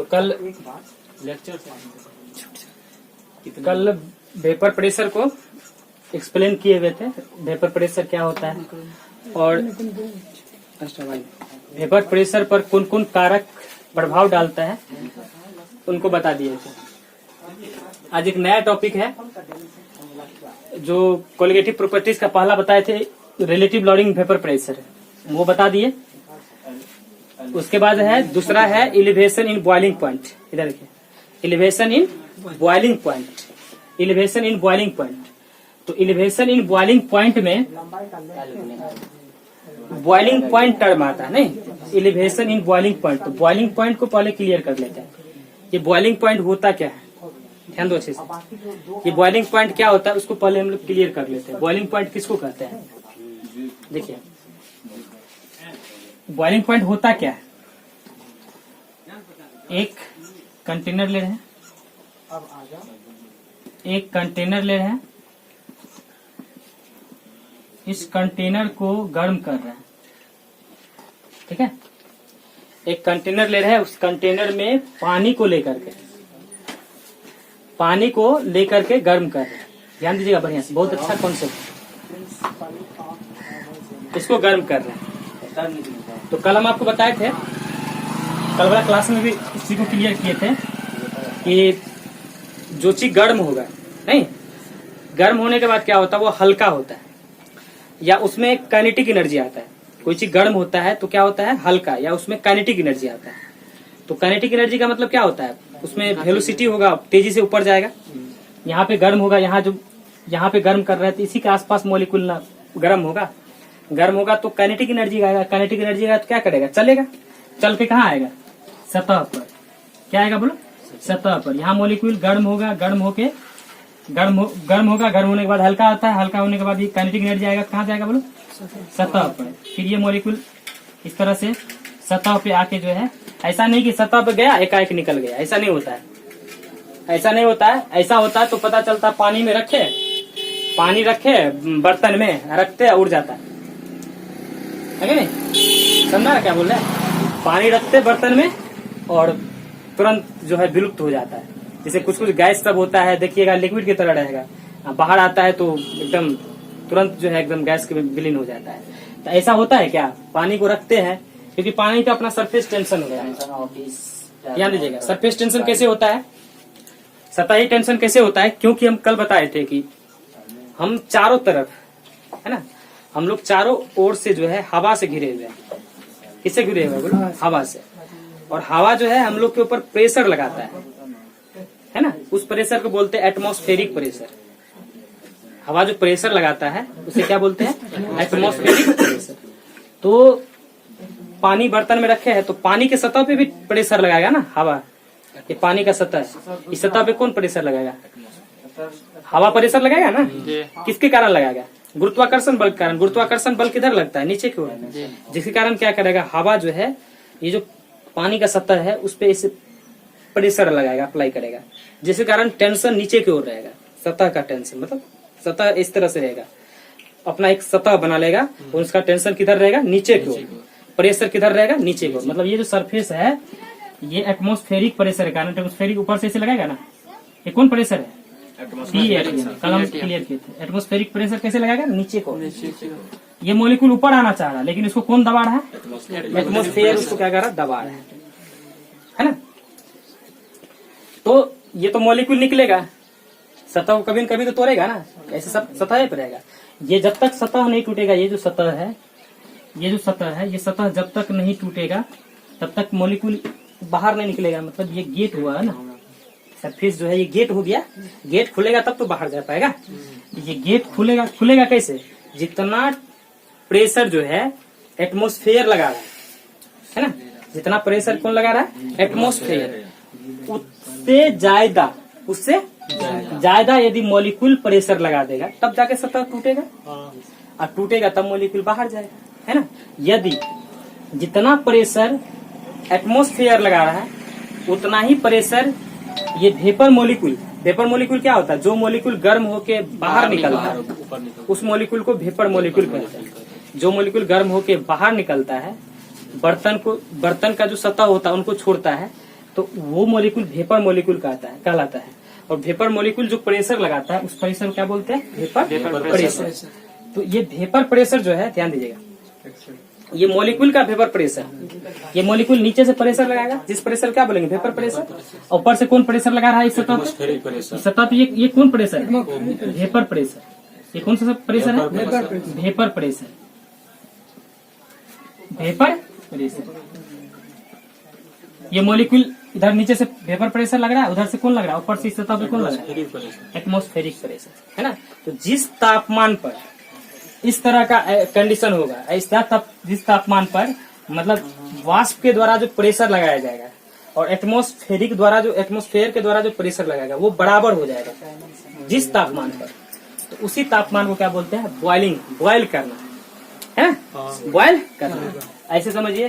तो कल vapour pressure को एक्सप्लेन किए हुए थे। वेपर प्रेशर क्या होता है और वेपर प्रेशर पर कौन कौन कारक प्रभाव डालता है उनको बता दिए थे। आज एक नया टॉपिक है जो कोलिगेटिव प्रॉपर्टीज का पहला बताए थे, रिलेटिव लोडिंग वेपर प्रेशर, वो बता दिए। उसके बाद है दूसरा है एलिवेशन इन बॉइलिंग पॉइंट। इधर देखिए, elevation in boiling point, elevation in boiling point. तो एलिवेशन इन बॉइलिंग पॉइंट में बॉइलिंग पॉइंट टर्म आता है, नहीं, एलिवेशन इन बॉइलिंग पॉइंट। तो बॉइलिंग पॉइंट को पहले क्लियर कर लेते हैं। ये बॉइलिंग पॉइंट होता क्या है, ध्यान दो अच्छे से। ये बॉइलिंग पॉइंट क्या होता है उसको पहले हम लोग क्लियर कर लेते हैं। बॉइलिंग पॉइंट किसको कहते हैं? देखिए, बॉइलिंग पॉइंट होता क्या है। एक कंटेनर ले रहे हैं, एक कंटेनर ले रहे हैं, इस कंटेनर को गर्म कर रहे हैं, ठीक है। एक कंटेनर ले रहे हैं, उस कंटेनर में पानी को लेकर के गर्म कर रहे हैं। ध्यान दीजिएगा बढ़िया से, बहुत अच्छा कॉन्सेप्ट। इसको गर्म कर रहे हैं। तो कल हम आपको बताए थे, कल वाला क्लास में भी इस चीज को क्लियर किए थे कि जो चीज गर्म होगा, नहीं, गर्म होने के बाद क्या होता है, वो हल्का होता है या उसमें काइनेटिक एनर्जी आता है। कोई चीज गर्म होता है तो क्या होता है, हल्का, या उसमें काइनेटिक एनर्जी आता है। तो काइनेटिक एनर्जी का मतलब क्या होता है, उसमें वेलोसिटी होगा, तेजी से ऊपर जाएगा। यहाँ पे गर्म होगा, यहाँ पे गर्म कर रहे हैं तो इसी के आसपास मॉलिक्यूल ना गर्म होगा तो काइनेटिक एनर्जी आएगा। काइनेटिक एनर्जी आएगा तो क्या करेगा, चलेगा। चल के कहाँ आएगा, सतह पर। क्या आएगा बोलो, सतह पर। यहाँ मॉलिक्यूल गर्म होगा, गर्म होने के बाद हल्का आता है, हल्का होने के बाद ये काइनेटिक एनर्जी आएगा, कहाँ जाएगा बोलो, सतह पर। फिर ये मॉलिक्यूल इस तरह से सतह पे आके जो है, ऐसा नहीं कि सतह पे गया एकाएक निकल गया, ऐसा नहीं होता है। ऐसा होता है तो पता चलता है पानी में रखे, बर्तन में रखते उड़ जाता है नहीं, समझा ना क्या बोल रहे हैं। पानी रखते बर्तन में और तुरंत जो है विलुप्त हो जाता है। जैसे कुछ गैस सब होता है, देखिएगा लिक्विड की तरह रहेगा, बाहर आता है तो एकदम तुरंत जो है एकदम गैस के विलीन हो जाता है। तो ऐसा होता है क्या, पानी को रखते हैं क्योंकि पानी का अपना सरफेस टेंशन हो गया है। ध्यान दीजिएगा, सरफेस टेंशन कैसे होता है, सतही टेंशन कैसे होता है, क्योंकि हम कल बताए थे कि हम चारों तरफ, है ना, हम लोग चारों ओर से जो है हवा से घिरे हुए हैं। किससे घिरे हुए हैं बोलो, हवा से। और हवा जो है हम लोग के ऊपर प्रेशर लगाता है ना, उस प्रेशर को बोलते हैं एटमॉस्फेरिक प्रेशर। हवा जो प्रेशर लगाता है उसे क्या बोलते हैं, एटमॉस्फेरिक प्रेशर। तो पानी बर्तन में रखे हैं तो पानी के सतह पे भी प्रेशर लगाएगा ना हवा। ये पानी का सतह है, इस सतह पे कौन प्रेशर लगाएगा, हवा प्रेशर लगाएगा ना। किसके कारण लगाएगा, गुरुत्वाकर्षण बल के कारण। गुरुत्वाकर्षण बल किधर लगता है, नीचे की ओर, जिसके कारण क्या करेगा, हवा जो है ये जो पानी का सतह है उस पे इसे प्रेशर लगाएगा, अप्लाई करेगा, जिसके कारण टेंशन नीचे की ओर रहेगा। सतह का टेंशन मतलब सतह इस तरह से रहेगा, अपना एक सतह बना लेगा और उसका टेंशन किधर रहेगा, नीचे की ओर। प्रेशर किधर रहेगा, नीचे की ओर। मतलब ये जो सरफेस है ये एटमॉस्फेरिक प्रेशर के कारण, एटमॉस्फेरिक ऊपर से इसे लगाएगा ना। ये कौन प्रेशर है, कल हम क्लियर किए थे। एटमॉस्फेरिक प्रेशर कैसे लगाएगा, नीचे को। ये मॉलिक्यूल ऊपर आना चाह रहा है लेकिन इसको कौन दबा रहा है, एटमॉस्फेयर उसको क्या कर रहा है, दबा रहा है ना। तो ये तो मॉलिक्यूल निकलेगा, सतह को कभी न कभी तो तोड़ेगा ना, ऐसे सब सतह पर रहेगा। ये जब तक सतह नहीं टूटेगा, ये जो सतह है ये सतह जब तक नहीं टूटेगा तब तक मॉलिक्यूल बाहर नहीं निकलेगा। मतलब ये गेट हुआ है ना, सरफेस जो है ये गेट हो गया, गेट खुलेगा तब तो बाहर जा पाएगा। ये गेट खुलेगा कैसे, जितना प्रेशर जो है एटमॉस्फेयर लगा रहा है ना, जितना प्रेशर कौन लगा रहा है, एटमॉस्फेयर, उससे ज्यादा यदि मॉलिक्यूल प्रेशर लगा देगा तब जाके सतह टूटेगा, और टूटेगा तब मॉलिक्यूल बाहर जाएगा, है ना। यदि जितना प्रेशर एटमॉस्फेयर लगा रहा है उतना ही प्रेशर ये वेपर मॉलिक्यूल क्या होता है, जो मॉलिक्यूल गर्म होके बाहर निकलता है उस मॉलिक्यूल को वेपर मॉलिक्यूल कहते हैं। जो मॉलिक्यूल गर्म होके बाहर निकलता है, बर्तन का जो सतह होता है उनको छोड़ता है, तो वो मॉलिक्यूल वेपर मॉलिक्यूल कहलाता है। और वेपर मॉलिक्यूल जो प्रेशर लगाता है उस प्रेशर को क्या बोलते हैं? Vapour pressure. तो ये वेपर प्रेशर जो है, ध्यान दीजिएगा, ये मॉलिक्यूल का वेपर प्रेशर, ये मॉलिक्यूल नीचे से प्रेशर लगाएगा, जिस प्रेशर क्या बोलेंगे? Vapour pressure. ऊपर से कौन प्रेशर लगा रहा है इस सतह पे? सतह पे ये कौन प्रेशर है? Vapour pressure. ये कौन सा प्रेशर है? Vapour pressure. Vapour pressure. ये मॉलिक्यूल इधर नीचे से वेपर प्रेशर लग रहा है, उधर से कौन लग रहा है? ऊपर से इस सतह पे कौन लग रहा है? एटमॉस्फेरिक प्रेशर, है ना। तो जिस तापमान पर इस तरह का कंडीशन होगा, जिस तापमान पर मतलब वाष्प के द्वारा जो प्रेशर लगाया जाएगा और एटमॉस्फेरिक द्वारा जो एटमॉस्फेयर के द्वारा जो प्रेशर लगाएगा वो बराबर हो जाएगा जिस तापमान पर। तो उसी तापमान को क्या बोलते हैं? बॉइलिंग। बॉयल करना है, बॉयल करना। ऐसे समझिए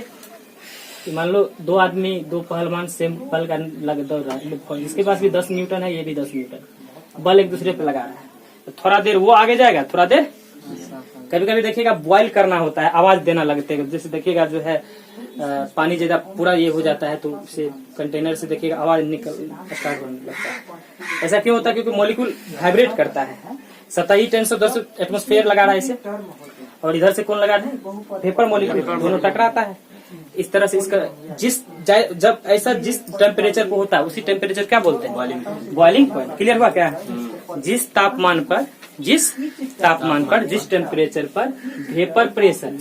कि मान लो दो पहलवान सेम बल का लग दौड़ रहा है, इसके पास भी 10 न्यूटन है, ये भी 10 न्यूटन, बल एक दूसरे पे लगा रहा है। तो थोड़ा देर वो आगे जाएगा, थोड़ा देर कभी कभी देखिएगा बॉयल करना होता है, आवाज देना लगते है। जैसे देखिएगा जो है पानी ज्यादा पूरा ये हो जाता है तो उसे कंटेनर से देखिएगा आवाज निकल स्टार्ट होने लगता है। ऐसा क्यों होता है? क्योंकि मॉलिक्यूल वाइब्रेट करता है। सतही 310 एटमॉस्फेयर लगा रहा है इसे, और इधर से कौन लगा रहा है? वेपर मॉलिक्यूल, दोनों टकराता है। इस तरह से इसका जब ऐसा जिस टेम्परेचर पे होता है उसी टेम्परेचर क्या बोलते हैं? Boiling point. क्लियर हुआ क्या? जिस तापमान पर जिस टेम्परेचर पर वेपर प्रेशर,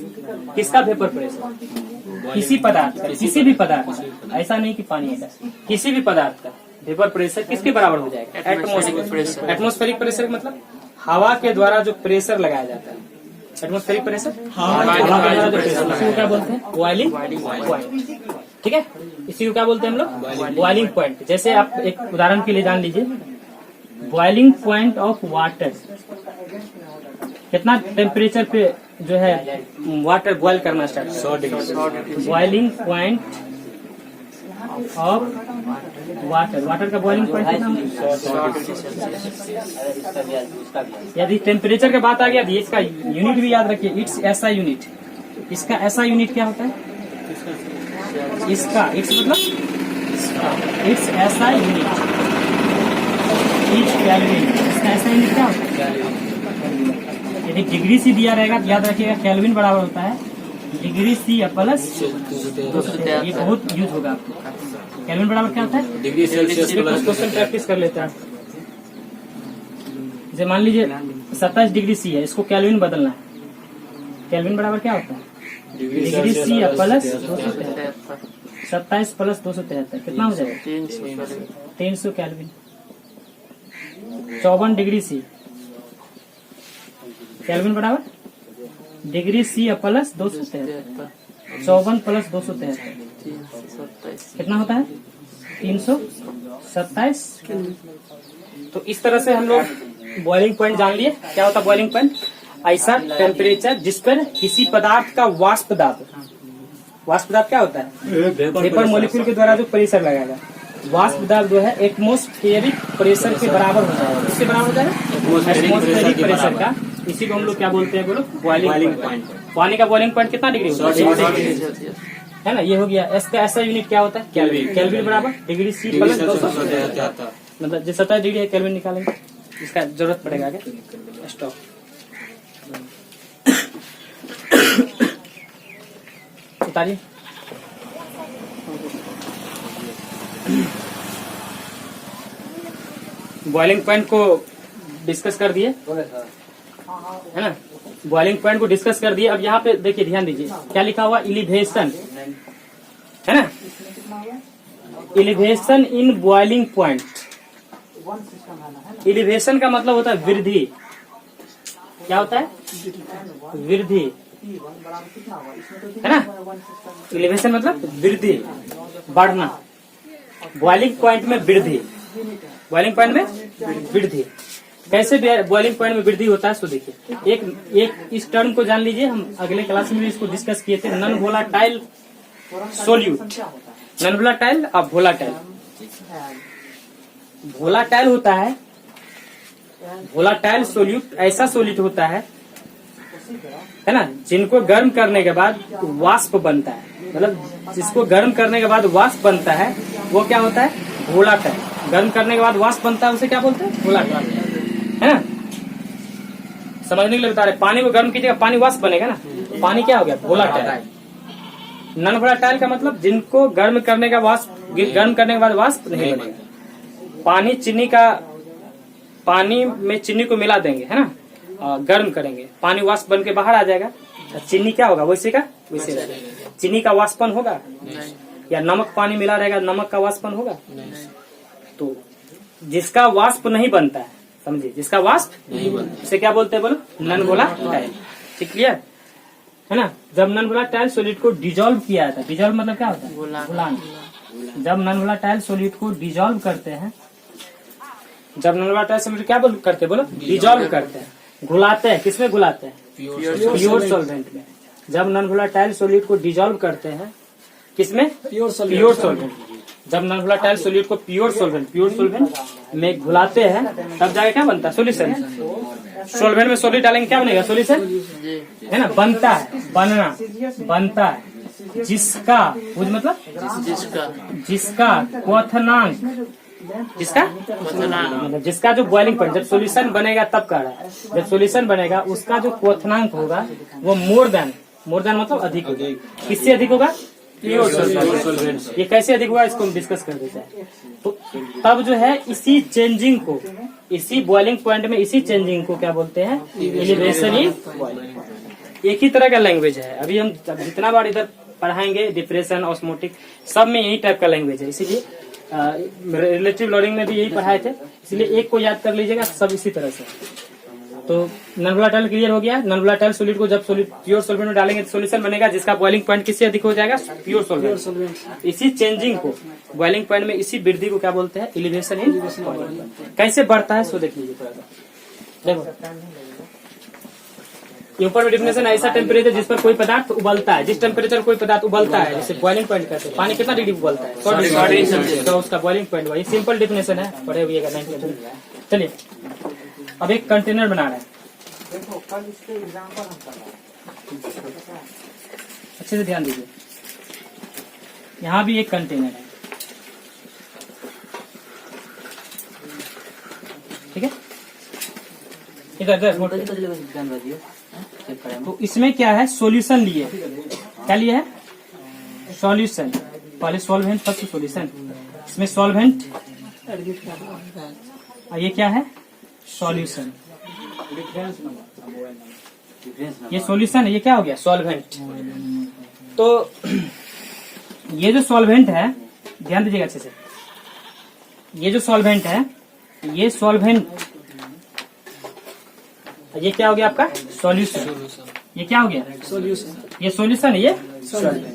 किसका वेपर प्रेशर? किसी पदार्थ का, किसी भी पदार्थ, ऐसा नहीं कि पानी का, किसी भी पदार्थ का वेपर प्रेशर किसके बराबर हो जाएगा? एटमॉस्फेरिक प्रेशर मतलब हवा के द्वारा जो प्रेशर लगाया जाता है, एटमॉस्फेरिक प्रेशर, हवा के द्वारा जो प्रेशर, इसी को क्या बोलते हैं? Boiling point. ठीक है, इसी को क्या बोलते हैं हम लोग? Boiling point. जैसे आप एक उदाहरण के लिए जान लीजिए, बॉइलिंग पॉइंट ऑफ वाटर, कितना टेम्परेचर पे जो है वाटर बॉयल करना start? 100 degree. Boiling point of water का बॉइलिंग पॉइंट कितना? यदि टेम्परेचर की बात आ गया तो इसका यूनिट भी याद रखिए, इट्स ऐसा यूनिट। इसका ऐसा यूनिट क्या होता है? इसका इट्स मतलब इट्स ऐसा यूनिट, इट्स केल्विन। इसका ऐसा यूनिट क्या होता है? यदि डिग्री सी दिया रहेगा तो याद रखिएगा केल्विन बराबर होता है डिग्री सी प्लस 273। ये बहुत यूज होगा आपको। केल्विन बराबर क्या होता है? Degree Celsius plus. Question practice कर लेते हैं। जैसे मान लीजिए 27 डिग्री सी है, इसको केल्विन बदलना है। केल्विन बराबर क्या होता है? Degree C plus 273। 27 प्लस 273 कितना हो जाएगा? 300 केल्विन। 54 डिग्री सी, केल्विन बराबर डिग्री सी प्लस 273। 54 प्लस 273 कितना होता है? 327। तो इस तरह से हम लोग बॉइलिंग पॉइंट जान लिए। क्या होता है बॉइलिंग पॉइंट? ऐसा टेम्परेचर जिस पर किसी पदार्थ का वाष्प दाब क्या होता है? वेपर मॉलिक्यूल के द्वारा जो प्रेशर लगाएगा, वाष्प दाब जो है एटमॉस्फेरिक प्रेशर के बराबर हो जाएगा। किसके बराबर हो जाएगा? एटमॉस्फेरिक प्रेशर का। इसी को हम लोग क्या बोलते हैं? बोलो, बॉइलिंग पॉइंट। पानी का बॉइलिंग पॉइंट कितना डिग्री होता है? है ना, ये हो गया। इसका ऐसा यूनिट क्या होता है? केल्विन। केल्विन बराबर डिग्री सी प्लस 273। मतलब जो 27 डिग्री है केल्विन निकालेंगे, इसका जरूरत पड़ेगा आगे। स्टॉप। उतारिए। बॉइलिंग पॉइंट को डिस्कस कर दिए, है ना। बॉइलिंग पॉइंट को डिस्कस कर दिए। अब यहाँ पे देखिए, ध्यान दीजिए क्या लिखा हुआ? इलिवेशन, है ना। इलिवेशन इन बॉइलिंग पॉइंट। इलिवेशन का मतलब होता है वृद्धि। क्या होता है? वृद्धि, है ना। इलिवेशन मतलब वृद्धि, बढ़ना। बॉइलिंग पॉइंट में वृद्धि, बॉइलिंग पॉइंट में वृद्धि। कैसे बॉइलिंग पॉइंट में वृद्धि होता है? सो देखिए, एक इस टर्म को जान लीजिए। हम अगले क्लास में भी इसको डिस्कस किए थे। Non volatile solute, non volatile और वोलाटाइल। वोलाटाइल होता है, वोलाटाइल सोल्यूट ऐसा सोल्यूट होता है ना, जिनको गर्म करने के बाद वाष्प बनता है। मतलब जिसको गर्म करने के बाद वाष्प बनता है वो क्या होता है, घोला टाइल। गर्म करने के बाद वाष्प बनता है, उसे क्या बोलते हैं, घोला टाइल, है ना। समझने के लिए बता रहे, पानी को गर्म कीजिएगा, पानी वाष्प बनेगा ना, पानी क्या हो गया, घोला टाइल। नॉन वोलेटाइल का मतलब जिनको गर्म करने का वाष्प, गर्म करने के बाद वाष्प नहीं बनेगा। पानी चीनी का, पानी में चीनी को मिला देंगे, है ना, गर्म करेंगे, पानी वाष्प बन के बाहर आ जाएगा, चीनी क्या होगा, वैसे का वैसे रहेगा। चीनी का वाष्पन होगा, या नमक पानी मिला रहेगा, नमक का वाष्पन होगा। तो जिसका वाष्प नहीं बनता है, समझिए, जिसका वाष्प नहीं बनता, उसे क्या बोलते हैं, बोलो, नॉन वोलेटाइल। ठीक, क्लियर है ना। जब नॉन वोलेटाइल सॉलिड को डिजोल्व किया जाता है, डिजोल्व मतलब क्या होता है, घुलाना। जब नॉन वोलेटाइल सॉलिड को डिजोल्व करते हैं, जब नॉन वोलेटाइल सॉलिड क्या करते हैं, बोलो, डिजोल्व करते हैं, घुलाते हैं, किसमें घुलाते हैं, प्योर सॉल्वेंट में। जब नॉन वोलेटाइल सॉलिड को डिजोल्व करते हैं, किसमें, प्योर सॉल्वेंट। जब नॉन वोलेटाइल सॉलिड को प्योर सॉल्वेंट में घुलाते हैं, तब जाके क्या बनता है, सोल्यूशन। सॉल्वेंट में सॉलिड डालेंगे, क्या बनेगा, सोल्यूशन, है ना। बनता है, बनता है, जिसका मतलब जिसका क्वथनांक, मतलब जिसका जो बॉइलिंग पॉइंट, जब सॉल्यूशन बनेगा तब कह रहा है, जब सॉल्यूशन बनेगा उसका जो क्वथनांक होगा वो मोर देन मतलब अधिक होगा। किससे अधिक होगा, प्योर सॉल्वेंट। ये कैसे अधिक होगा, इसको हम डिस्कस कर देते हैं। तो तब जो है इसी चेंजिंग को, इसी बॉइलिंग पॉइंट में इसी चेंजिंग को क्या बोलते हैं, एलिवेशन इन बॉइलिंग। एक ही तरह का लैंग्वेज है। अभी हम जितना बार इधर पढ़ाएंगे, डिप्रेशन, ऑस्मोटिक, सब में यही टाइप का लैंग्वेज है। इसीलिए रिलेटिव लोडिंग में भी यही पढ़ाए थे, इसलिए एक को याद कर लीजिएगा, सब इसी तरह से। तो नॉन वोलेटाइल क्लियर हो गया। नॉन वोलेटाइल सॉलिड को जब प्योर सॉल्वेंट में डालेंगे तो सॉल्यूशन बनेगा, जिसका बॉइलिंग पॉइंट किससे अधिक हो जाएगा, प्योर सॉल्वेंट। इसी चेंजिंग को, बॉइलिंग पॉइंट में इसी वृद्धि को क्या बोलते हैं, एलिवेशन इन बॉइलिंग। कैसे बढ़ता है सो देख लीजिए थोड़ा सा। देखो ऊपर में डिफिनेशन, ऐसा टेम्परेचर जिस पर कोई पदार्थ उबलता है, जिस टेम्परेचर कोई पदार्थ उबलता है, जैसे बॉइलिंग पॉइंट कहते हैं। पानी कितना डिग्री उबलता है, 100 डिग्री, तो उसका बॉइलिंग पॉइंट वही सिंपल डिफिनेशन है, पढ़े हुए। चलिए अब एक कंटेनर बना रहे हैं, अच्छे से ध्यान दीजिए। यहाँ भी एक कंटेनर है, ठीक है, इधर तो इसमें क्या है, सॉल्यूशन लिए, क्या लिए है, सॉल्यूशन। पहले सॉल्वेंट, फर्स्ट सॉल्यूशन। इसमें सॉल्वेंट, और ये क्या है, सॉल्यूशन। ये सॉल्यूशन है, ये क्या हो गया, सॉल्वेंट। तो ये जो सॉल्वेंट है, ध्यान दीजिएगा अच्छे से, ये जो सॉल्वेंट है, ये सॉल्वेंट, ये क्या हो गया आपका, सॉल्यूशन। ये क्या हो गया, सॉल्यूशन। ये सॉल्यूशन है, ये सॉल्वेंट।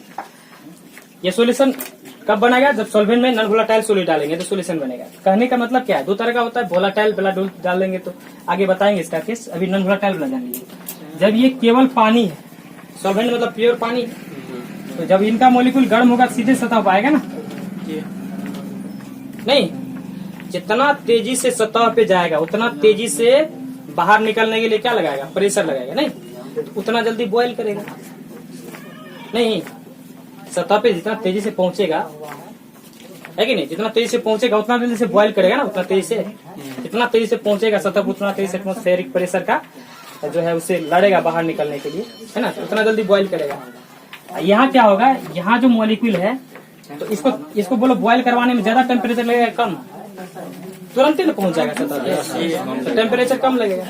ये सॉल्यूशन कब बनेगा, जब सॉल्वेंट में नॉन वोलेटाइल सॉलिड डालेंगे तो सॉल्यूशन बनेगा। कहने का मतलब क्या है, दो तरह का होता है, वोलेटाइल वाला डाल देंगे तो आगे बताएंगे इसका केस, अभी नॉन वोलेटाइल वाला जानेंगे। जब ये केवल पानी है, सॉल्वेंट मतलब प्योर पानी, तो जब इनका मॉलिक्यूल गर्म होगा सीधे सतह पर आएगा ना, नहीं, जितना तेजी से सतह पे जाएगा उतना तेजी से बाहर निकलने के लिए क्या लगाएगा, प्रेशर लगाएगा, नहीं, उतना जल्दी बॉयल करेगा, नहीं, सतह पे जितना तेजी से पहुंचेगा, है कि नहीं, जितना तेजी से पहुंचेगा उतना जल्दी से बॉयल करेगा ना, उतना तेजी से, जितना तेजी से पहुंचेगा सतह पर उतना तेजी से एटमॉस्फेरिक प्रेशर का जो है उसे लड़ेगा बाहर निकलने के लिए, है ना, उतना जल्दी बॉयल करेगा। यहाँ क्या होगा, यहाँ जो मॉलिक्यूल है, तो इसको बोलो बॉयल करवाने में ज्यादा टेम्परेचर लगेगा, कम, तुरंत ही ना पहुंच जाएगा सतह पे, तो टेम्परेचर कम लगेगा।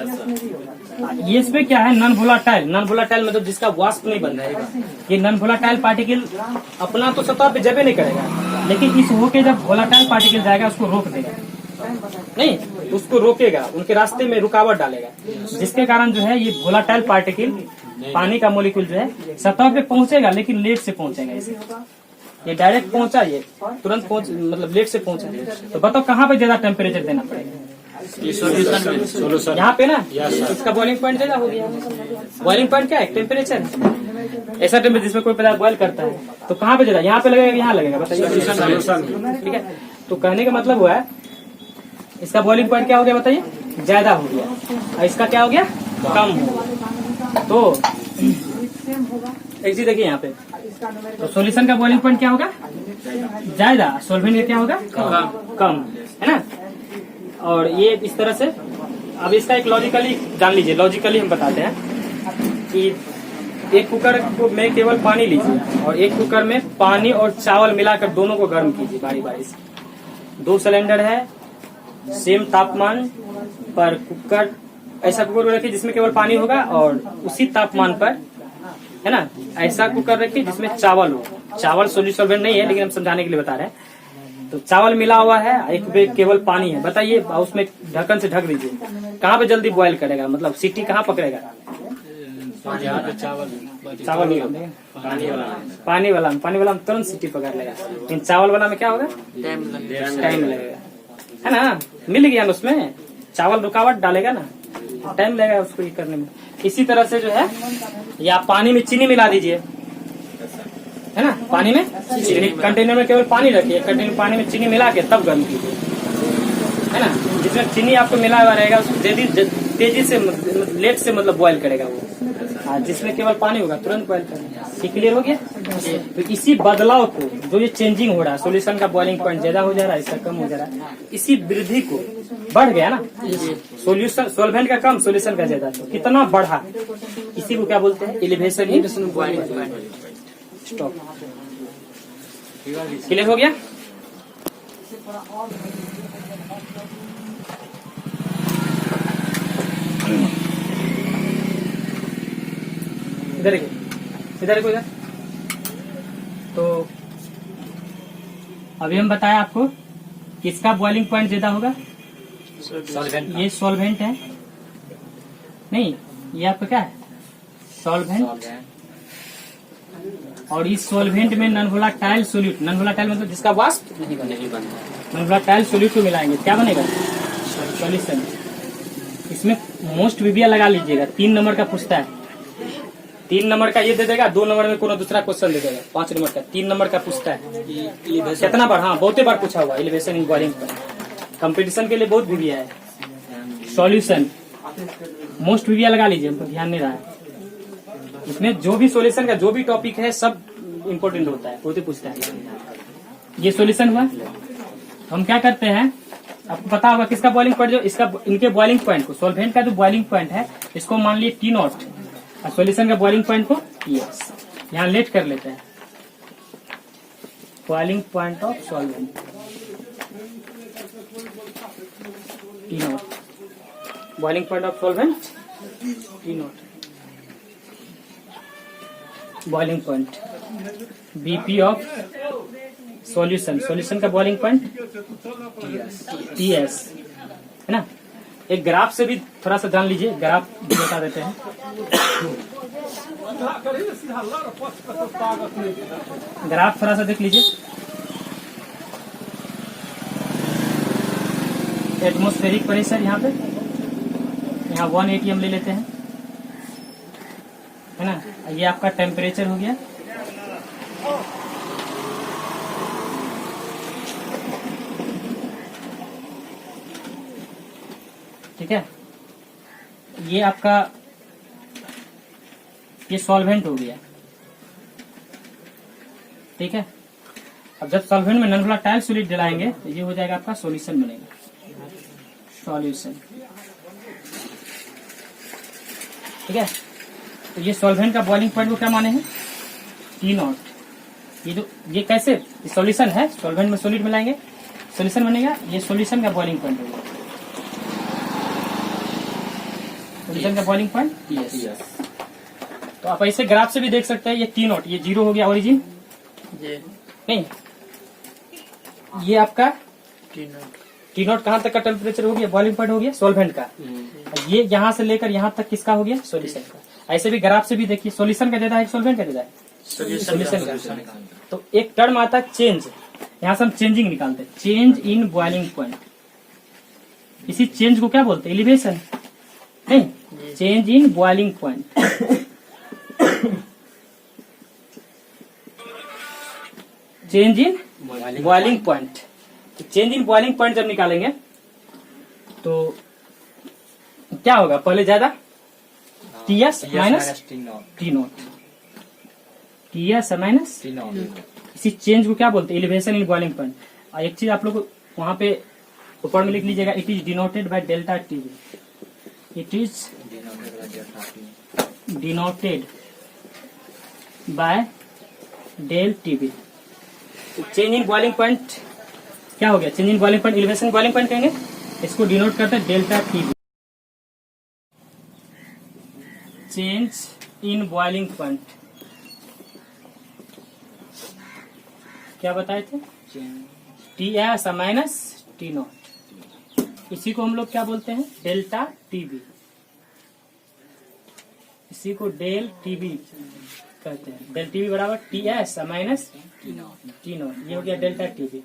ये इसमें क्या है, नॉन वोलेटाइल। नॉन वोलेटाइल मतलब जिसका वाष्प नहीं बन जाएगा। ये नॉन वोलेटाइल पार्टिकल अपना तो सतह पे जबे नहीं करेगा, लेकिन इस होके जब वोलेटाइल पार्टिकल जाएगा उसको रोक देगा, नहीं, उसको रोकेगा, उनके रास्ते में रुकावट डालेगा, जिसके कारण जो है ये वोलेटाइल पार्टिकल, पानी का मॉलिक्यूल जो है सतह पे पहुंचेगा, लेकिन लेट से पहुंचेगा। इसे ये डायरेक्ट पहुंचा, ये तुरंत पहुंच, मतलब लेट से पहुंचा। तो बताओ कहाँ पे ज्यादा टेम्परेचर देना पड़ेगा, यहाँ पे ना, इसका बॉइलिंग पॉइंट ज्यादा हो गया। बॉइलिंग पॉइंट क्या है, टेम्परेचर। ऐसा टेम्परेचर जिसमें कोई पदार्थ बॉयल करता है, तो कहाँ पे ज्यादा, यहाँ पे लगेगा, यहाँ लगेगा, बताइए, ठीक है। तो कहने का मतलब हुआ है, इसका बॉइलिंग पॉइंट क्या हो गया, बताइए, ज्यादा हो गया, और इसका क्या हो गया, कम हो गया। तो एक चीज देखिए यहाँ पे, तो सॉल्यूशन का बॉइलिंग पॉइंट क्या होगा, ज्यादा, सॉल्वेंट का क्या होगा कम, है ना। और ये इस तरह से, अब इसका एक लॉजिकली जान लीजिए, लॉजिकली हम बताते हैं कि एक कुकर को में केवल पानी लीजिए और एक कुकर में पानी और चावल मिलाकर दोनों को गर्म कीजिए बारी बारी से। 2 सिलेंडर है, सेम तापमान पर कुकर, ऐसा कुकर रखिए जिसमें केवल पानी होगा और उसी तापमान पर, है ना, ऐसा कुकर रखिए जिसमें चावल हो। चावल सॉल्वेंट नहीं है लेकिन हम समझाने के लिए बता रहे हैं। तो चावल मिला हुआ है, एक में केवल पानी है, बताइए उसमें ढक्कन से ढक दीजिए, कहाँ पे जल्दी बॉयल करेगा, मतलब सीटी कहाँ पकड़ेगा? चावल पानी वाला में तुरंत सीटी पकड़ लेगा, लेकिन चावल वाला में क्या होगा, टाइम लगेगा, है ना। मिल गया ना, उसमें चावल रुकावट डालेगा ना, टाइम लगेगा उसको ये करने में। इसी तरह से जो है, या पानी में चीनी मिला दीजिए, है ना, पानी में चीनी, कंटेनर में केवल पानी रखिए, कंटेनर में पानी में चीनी मिला के तब गर्म कीजिए, है ना। जिसमें चीनी आपको मिला हुआ रहेगा उसको तेजी से लेट से मतलब बॉयल करेगा वो, जिसमें केवल पानी होगा तुरंत बॉयल करेगा। ये क्लियर हो गया? तो इसी बदलाव को, जो ये चेंजिंग हो रहा है, सॉल्यूशन का बॉइलिंग पॉइंट ज्यादा हो जा रहा है, इसका कम हो जा रहा है, इसी वृद्धि को बढ़ गया ना, सॉल्यूशन सॉल्वेंट का कम, सॉल्यूशन का ज्यादा, तो कितना बढ़ा, इसी को क्या बोलते हैं, elevation in boiling point. Stop. Clear हो गया? इधर को इधर। तो अभी हम बताया आपको किसका बॉइलिंग पॉइंट ज्यादा होगा, ये सॉल्वेंट है, नहीं ये आपका क्या है, सॉल्वेंट। और इस सॉल्वेंट में non volatile solute, non volatile मतलब जिसका वाष्प नहीं बनता, नॉन वोलेटाइल सोल्यूट को मिलाएंगे, क्या बनेगा, सॉल्यूशन। इसमें मोस्ट वीबिया लगा लीजिएगा, 3 नंबर का पूछता है, 3 नंबर का ये दे देगा, 2 नंबर में कोनो दूसरा क्वेश्चन दे देगा, 5 नंबर का, 3 नंबर का पूछता है कितना बार, हाँ बहुते बार पूछा हुआ, elevation in boiling point, competition के लिए बहुत वीबिया है। सॉल्यूशन मोस्ट वीबिया लगा लीजिए, हमको ध्यान नहीं रहा है, इसमें जो भी सॉल्यूशन का जो भी टॉपिक है सब इम्पोर्टेंट होता है, बहुत ही पूछता है। ये सॉल्यूशन हुआ, हम क्या करते हैं, आपको पता होगा किसका बॉइलिंग पॉइंट, जो इसका, इनके बॉइलिंग पॉइंट को, सॉल्वेंट का जो बॉइलिंग पॉइंट है इसको मान लीजिए T0 और सॉल्यूशन का बॉइलिंग पॉइंट को TS, यहाँ लेट कर लेते हैं, boiling point of solvent T0, boiling point of solvent T0, boiling point BP of solution, solution का बॉइलिंग पॉइंट TS, है ना। एक ग्राफ से भी थोड़ा सा जान लीजिए, ग्राफ भी बता देते हैं। ग्राफ थोड़ा सा देख लीजिए, एटमॉस्फेरिक प्रेशर यहाँ पे, यहाँ 180 हम ले लेते हैं, है ना। ये आपका टेम्परेचर हो गया, ठीक है। ये आपका, ये सॉल्वेंट हो गया, ठीक है। अब जब सॉल्वेंट में नॉन वोलेटाइल सॉल्यूट डलाएंगे तो ये हो जाएगा आपका सॉल्यूशन बनेगा, सॉल्यूशन, ठीक है। तो ये सॉल्वेंट का बॉइलिंग पॉइंट को क्या माने हैं, T0। ये जो, ये कैसे सॉल्यूशन है, सॉल्वेंट में सॉल्यूट मिलाएंगे सॉल्यूशन बनेगा, ये सॉल्यूशन का बॉइलिंग पॉइंट होगा, सॉल्यूशन का बॉइलिंग पॉइंट TS। तो आप ऐसे ग्राफ से भी देख सकते हैं, ये T0, ये 0 हो गया ओरिजिन, नहीं ये आपका T0 कहाँ तक का टेम्परेचर हो गया, बॉइलिंग पॉइंट हो गया सॉल्वेंट का, ये यहाँ से लेकर यहाँ तक किसका हो गया, सॉल्यूशन का। ऐसे भी ग्राफ से भी देखिए, सॉल्यूशन का ज्यादा है, सॉल्वेंट का ज्यादा है, सॉल्यूशन का। तो एक टर्म आता है चेंज, यहाँ से हम चेंजिंग निकालते हैं, चेंज इन बॉइलिंग पॉइंट, इसी चेंज को क्या बोलते हैं, एलिवेशन, नहीं, change in boiling point, change in boiling point. Change in boiling point जब निकालेंगे तो क्या होगा, पहले ज्यादा TS minus T0, TS minus इसी चेंज को क्या बोलते हैं? Elevation in boiling point. और एक चीज आप लोग वहां पे ऊपर में लिख लीजिएगा, it is denoted by delta TB. It is denoted by del TB. Change in boiling point क्या हो गया? Change in boiling point elevation boiling point कहेंगे, इसको डिनोट करते हैं delta TB. Change in boiling point क्या बताए थे? T S minus T naught. इसी को हम लोग क्या बोलते हैं? Delta TB. इसी को डेल टीबी कहते हैं। डेल टीबी बराबर T S minus T naught. ये हो गया डेल्टा टीबी,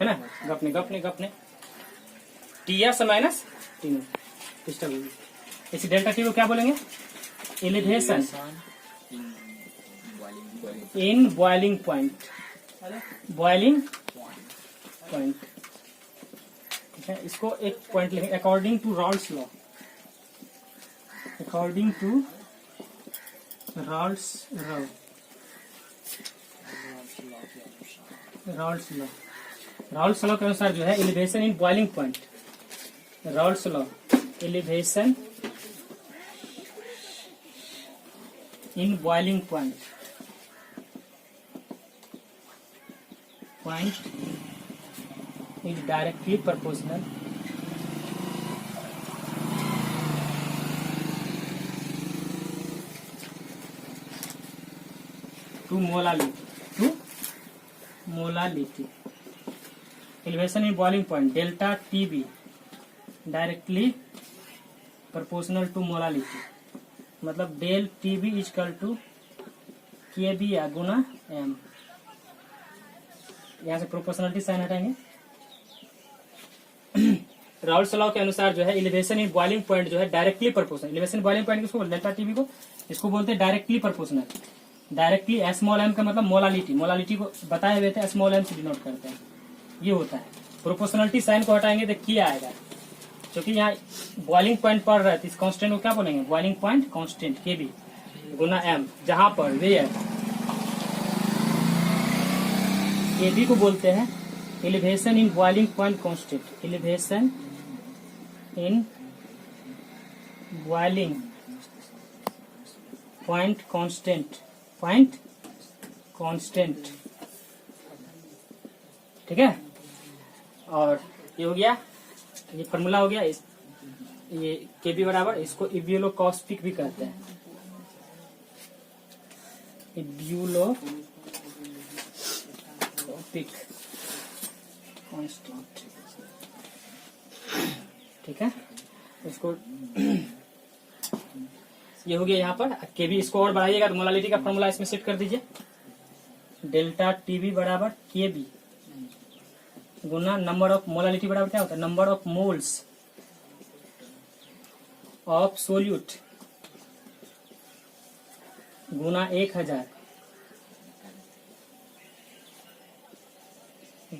है ना? गपने T S minus T naught disturb होगी। इसी डेल्टा टीबी को क्या बोलेंगे? Elevation in boiling point. Boiling point, ठीक है। इसको एक पॉइंट लिखेंगे according to Raoult's law. According to Raoult's law. Raoult's law के अनुसार जो है elevation in boiling point. Raoult's law elevation in boiling point is directly proportional to molality. Elevation in boiling point delta TB directly proportional to molality। मतलब del TB equal to KB या गुना M। यहाँ से proportionality sign हटाएंगे। Raoult's law के अनुसार जो है एलिवेशन इन बॉइलिंग पॉइंट जो है directly proportional. Elevation boiling point किसको बोलते हैं? डेल्टा टीबी को। इसको बोलते हैं directly proportional. Directly small m का मतलब मोलालिटी। मोलालिटी को बताए हुए थे, स्मॉल एम से डिनोट करते हैं, ये होता है। प्रोपोर्शनलिटी साइन को हटाएंगे तो क्या आएगा? क्योंकि यहाँ बॉइलिंग पॉइंट पढ़ रहे थे, इस कांस्टेंट को क्या बोलेंगे? बॉइलिंग पॉइंट कांस्टेंट केबी गुना एम, जहां पर वेयर केबी को बोलते हैं elevation in boiling point constant. Elevation in boiling point constant. ठीक है। और ये हो गया, ये फॉर्मूला हो गया। ये केबी बराबर, इसको इब्यूलो कॉस्पिक भी कहते हैं। इब्यूलो कांस्टेंट, ठीक है। इसको ये हो गया यहाँ पर केबी। इसको और बढ़ाइएगा तो मोलालिटी का फॉर्मूला इसमें सेट कर दीजिए। डेल्टा टीबी बराबर केबी गुना नंबर ऑफ मोलालिटी बराबर क्या होता है? Number of moles of solute गुना 1000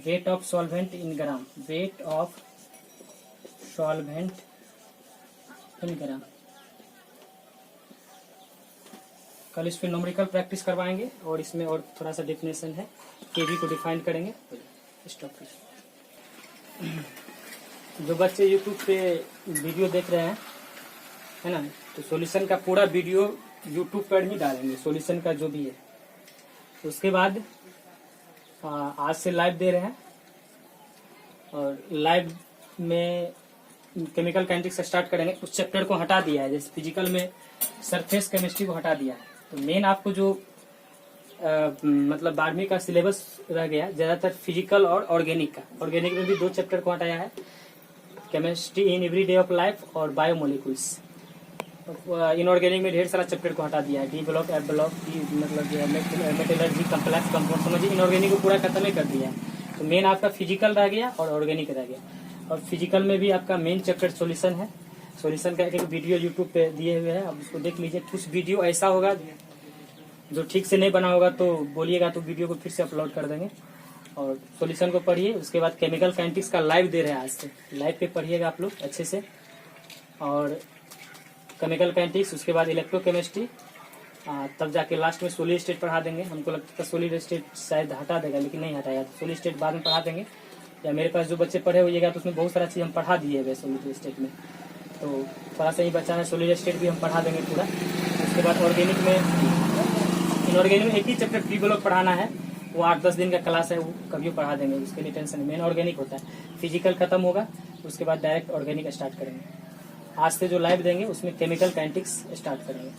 weight of solvent in gram. Weight of solvent in gram. कल इस पे न्यूमेरिकल प्रैक्टिस करवाएंगे और इसमें और थोड़ा सा डेफिनेशन है, केबी को डिफाइन करेंगे। स्टॉप। जो बच्चे यूट्यूब पे वीडियो देख रहे हैं, है ना, तो सॉल्यूशन का पूरा वीडियो यूट्यूब पर ही डालेंगे, सॉल्यूशन का जो भी है। उसके बाद आज से लाइव दे रहे हैं, और लाइव में केमिकल काइनेटिक्स से स्टार्ट करेंगे। उस चैप्टर को हटा दिया है, जैसे फिजिकल में सरफेस केमिस्ट्री को हटा दिया है। तो मेन आपको जो मतलब 12वीं का सिलेबस रह गया ज्यादातर फिजिकल और ऑर्गेनिक का। ऑर्गेनिक में भी 2 चैप्टर को हटाया है, chemistry in every day of life और बायोमोलिक्यूल्स। इनऑर्गेनिक में ढेर सारा चैप्टर को हटा दिया है, डी ब्लॉक, एफ ब्लॉक, मतलब जो है मेटलर्जी, कम्प्लेक्स कंपाउंड, समझिए इनऑर्गेनिक को पूरा खत्म ही कर दिया है। तो मेन आपका फिजिकल रह गया और ऑर्गेनिक रह गया। और फिजिकल में भी आपका मेन चैप्टर सॉल्यूशन है। सॉल्यूशन का एक वीडियो यूट्यूब पे दिए हुए हैं, आप उसको देख लीजिए। कुछ वीडियो ऐसा होगा जो ठीक से नहीं बना होगा तो बोलिएगा, तो वीडियो को फिर से अपलोड कर देंगे। और सॉल्यूशन को पढ़िए। उसके बाद केमिकल काइनेटिक्स का लाइव दे रहे हैं, आज से लाइव पे पढ़िएगा आप लोग अच्छे से। और केमिकल काइनेटिक्स, उसके बाद इलेक्ट्रोकेमिस्ट्री तब जाके लास्ट में सॉलिड स्टेट पढ़ा देंगे। हमको लगता है सॉलिड स्टेट शायद हटा देगा, लेकिन नहीं हटाया। सॉलिड स्टेट बाद में पढ़ा देंगे, या मेरे पास जो बच्चे पढ़े होइएगा तो उसमें बहुत सारा चीज़ हम पढ़ा दिए हुए सॉलिड स्टेट में, तो थोड़ा सा ही बचा है। सॉलिड स्टेट भी हम पढ़ा देंगे पूरा। उसके बाद ऑर्गेनिक में, इनऑर्गेनिक में एक ही चैप्टर प्री ब्लॉक पढ़ाना है, वो 8-10 दिन का क्लास है, वो कभी पढ़ा देंगे, उसके लिए टेंशन नहीं। मेन ऑर्गेनिक होता है, फिजिकल खत्म होगा उसके बाद डायरेक्ट ऑर्गेनिक स्टार्ट करेंगे। आज से जो लाइव देंगे उसमें केमिकल काइनेटिक्स स्टार्ट करेंगे।